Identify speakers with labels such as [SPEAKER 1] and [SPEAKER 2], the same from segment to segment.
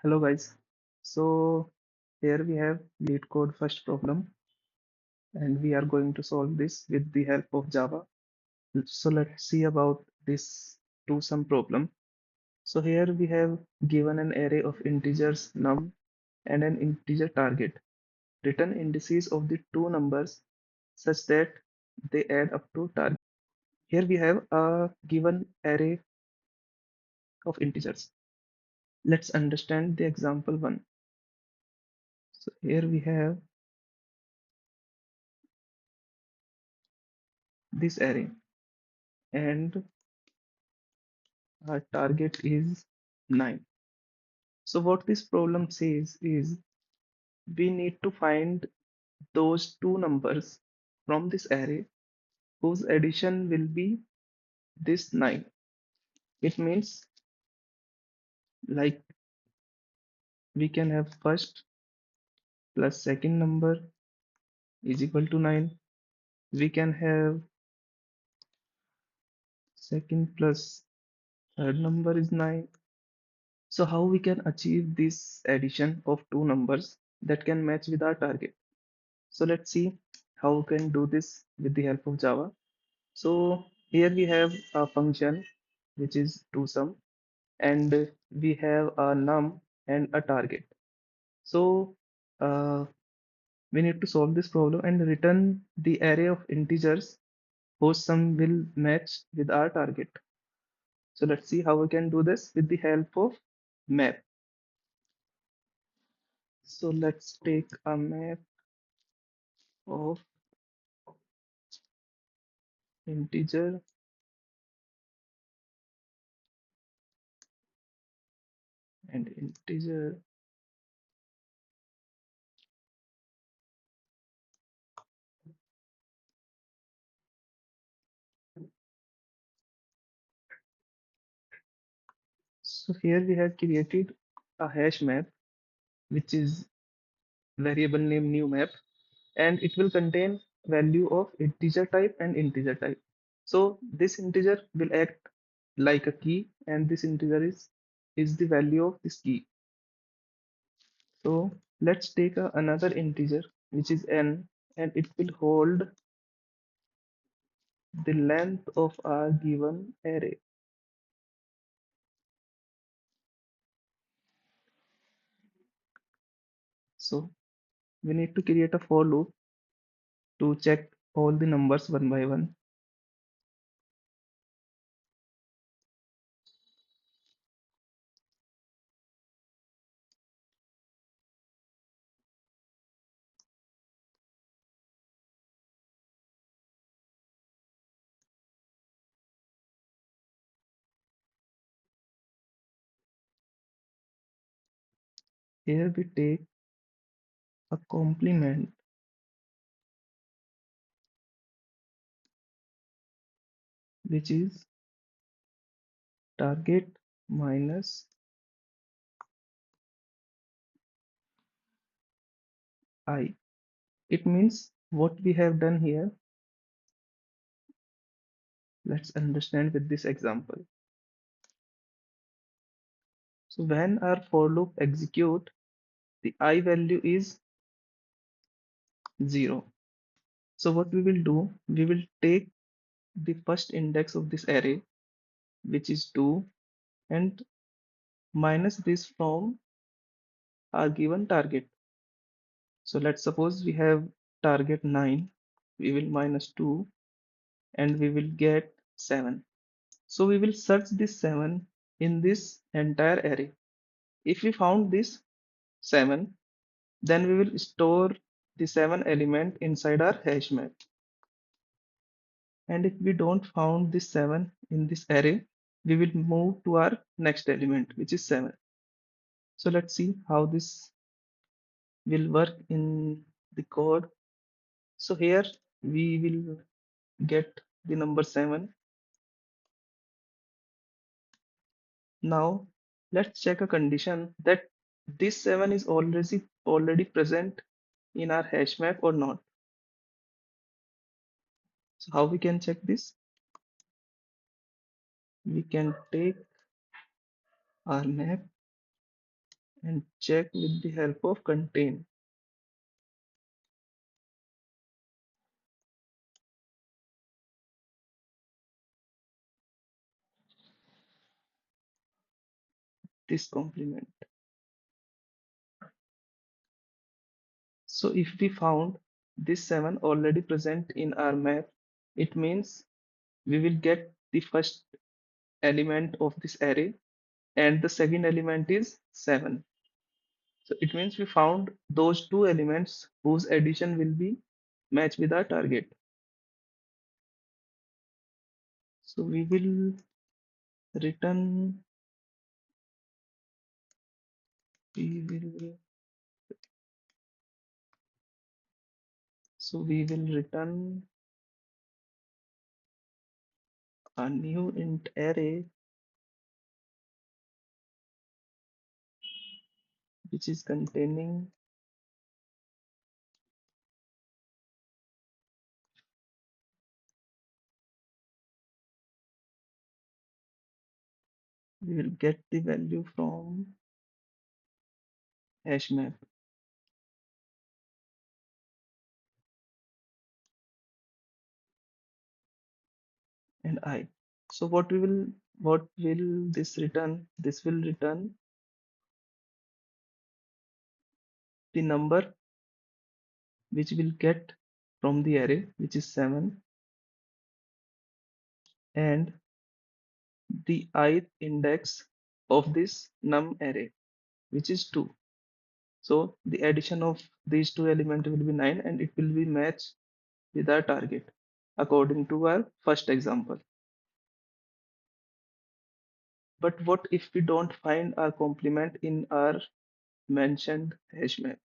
[SPEAKER 1] Hello guys. So here we have LeetCode first problem and we are going to solve this with the help of Java. So let's see about this two sum problem. So here we have given an array of integers num and an integer target. Return indices of the two numbers such that they add up to target. Here we have a given array of integers. Let's understand the example one. So here we have this array and our target is 9. So what this problem says is we need to find those two numbers from this array whose addition will be this 9. It means like we can have first plus second number is equal to 9. We can have second plus third number is 9. So how we can achieve this addition of two numbers that can match with our target? So let's see how we can do this with the help of Java. So here we have a function which is TwoSum and we have a num and a target. So uh, we need to solve this problem and return the array of integers whose sum will match with our target. So let's see how we can do this with the help of map. So let's take a map of integer and integer. So here we have created a hash map which is variable name new map and it will contain value of integer type and integer type. So this integer will act like a key and this integer is the value of this key. So let's take another integer which is n and it will hold the length of our given array. So we need to create a for loop to check all the numbers one by one. Here we take a complement which is target minus I. It means what we have done here. Let's understand with this example. So when our for loop execute, the I value is 0. So what we will do, we will take the first index of this array, which is 2, and minus this from our given target. So let's suppose we have target 9, we will minus 2 and we will get 7. So we will search this 7 in this entire array. If we found this 7, then we will store the 7 element inside our hash map. And if we don't found this 7 in this array, we will move to our next element, which is 7. So let's see how this will work in the code. So here we will get the number 7. Now let's check a condition that this 7 is already present in our hash map or not. So how we can check this? We can take our map and check with the help of contain. This complement. So if we found this 7 already present in our map, it means we will get the first element of this array and the second element is 7. So it means we found those two elements whose addition will be matched with our target. So we will return we will we will return a new int array which is containing we will get the value from hash map and I. So what will this return? This will return the number which we'll get from the array which is 7 and the ith index of this num array which is 2. So the addition of these two elements will be 9 and it will be matched with our target according to our first example. But what if we don't find our complement in our mentioned hash map?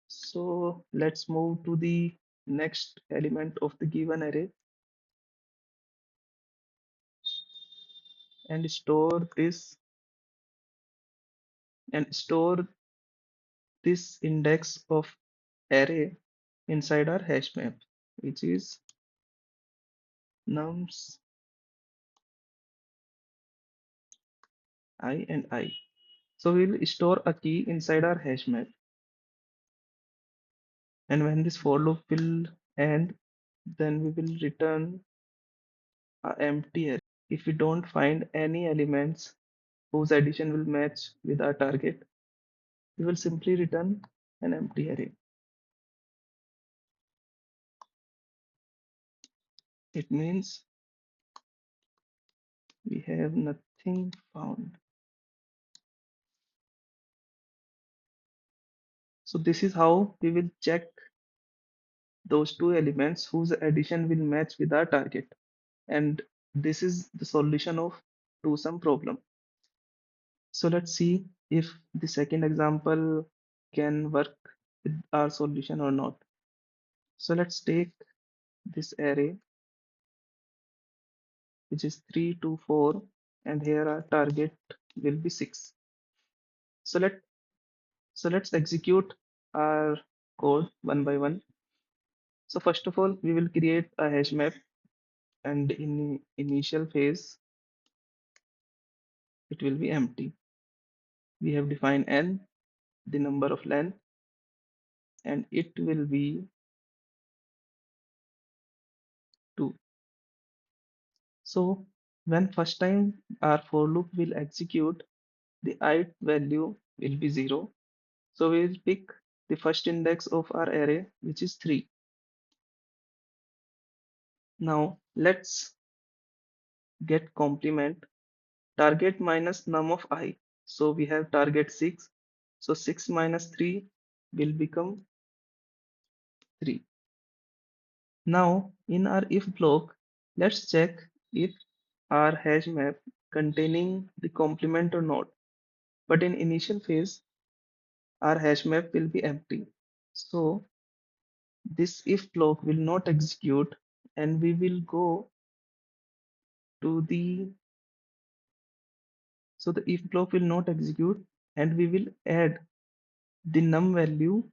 [SPEAKER 1] So let's move to the next element of the given array and store this index of array inside our hash map, which is nums I and I. So we'll store a key inside our hash map, and when this for loop will end, then we will return a empty array. If we don't find any elements whose addition will match with our target, we will simply return an empty array. It means we have nothing found. So this is how we will check those two elements whose addition will match with our target. And this is the solution of two sum problem. So let's see if the second example can work with our solution or not. So let's take this array which is 3, 2, 4, and here our target will be 6. So let's execute our code one by one. So first of all, we will create a hash map, and in initial phase it will be empty. We have defined n, the number of len, and it will be 2. So when first time our for loop will execute, the ith value will be 0. So we will pick the first index of our array, which is 3. Now let's get complement target minus num of I. So we have target 6. So 6 minus 3 will become 3. Now in our if block, let's check if our hash map containing the complement or not. But in initial phase, our hash map will be empty. So this if block will not execute and we will go to the so the if block will not execute and we will add the num value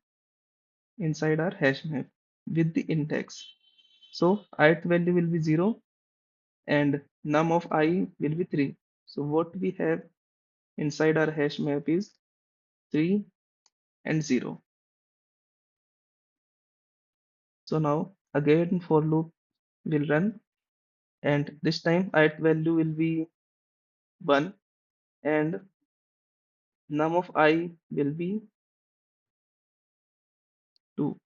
[SPEAKER 1] inside our hash map with the index. So ith value will be 0 and num of I will be 3. So what we have inside our hash map is 3 and 0. So now again for loop will run, and this time ith value will be 1 and num of I will be 2.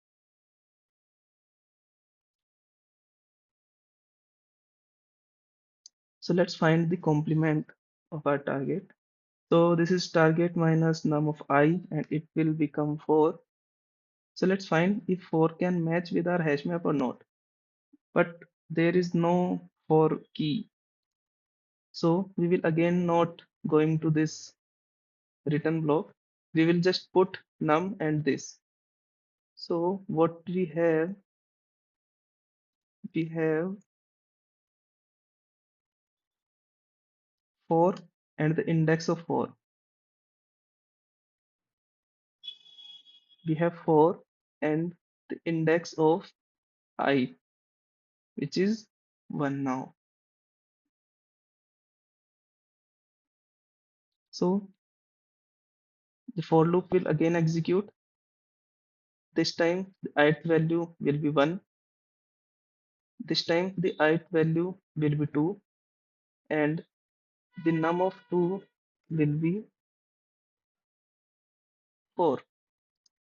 [SPEAKER 1] So let's find the complement of our target. So this is target minus num of I and it will become 4. So let's find if 4 can match with our hash map or not. But there is no 4 key. So we will again not going to this return block. We will just put num and this. So what we have 4 and the index of 4. We have 4 and the index of I, which is 1 now. So the for loop will again execute. This time the ith value will be 1. This time the ith value will be 2 and the num of 2 will be 4.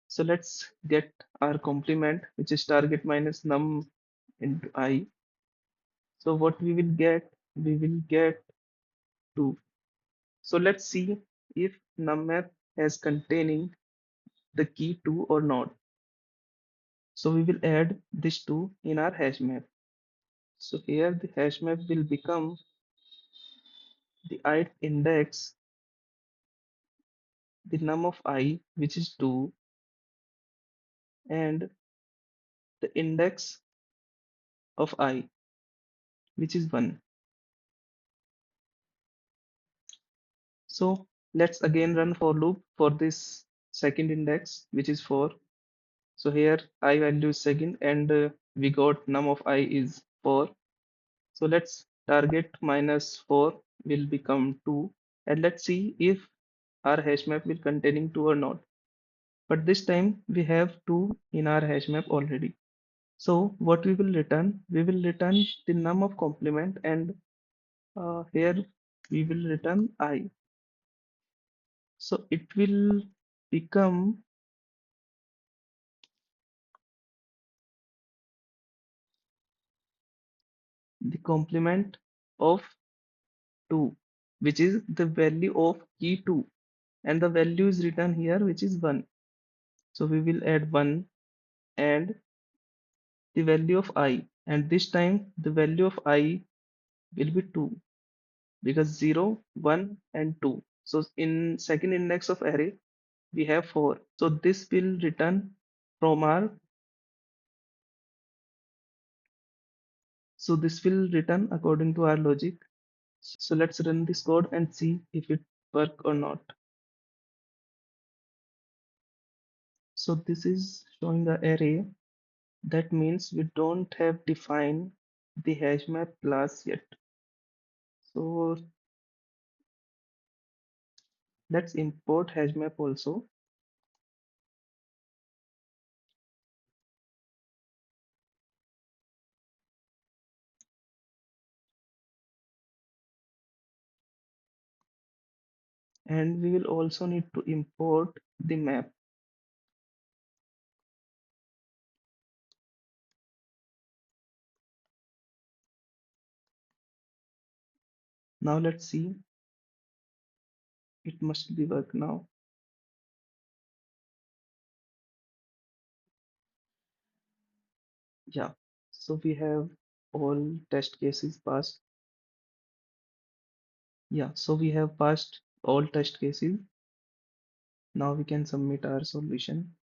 [SPEAKER 1] So let's get our complement, which is target minus num into I. So what we will get 2. So let's see if nummap has containing the key 2 or not. So we will add this 2 in our hash map. So here the hash map will become the ith index, the num of I, which is 2, and the index of I, which is 1. So let's again run for loop for this second index, which is 4. So here I value is second and we got num of I is 4. So let's target minus 4 will become 2 and let's see if our hash map will containing 2 or not. But this time we have 2 in our hash map already. So what we will return? We will return the num of complement and here we will return I. So it will become the complement of 2, which is the value of key 2, and the value is written here, which is 1. So we will add 1 and the value of I, and this time the value of I will be 2 because 0, 1 and 2. So in second index of array we have 4. So this will return from our so this will return according to our logic. So let's run this code and see if it work or not. So this is showing the array. That means we don't have defined the hashmap class yet. So let's import hashmap also. And we will also need to import the map. Now let's see. It must be work now. Yeah. So we have all test cases passed. Yeah. So we have passed all test cases. Now we can submit our solution.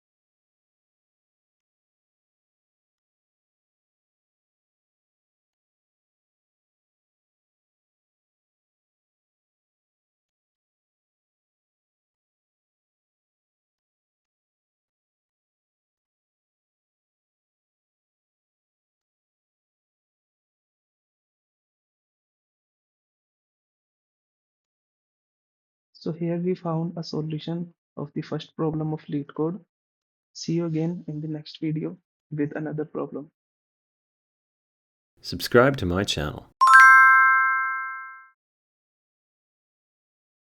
[SPEAKER 1] So here we found a solution of the first problem of LeetCode. See you again in the next video with another problem.
[SPEAKER 2] Subscribe to my channel.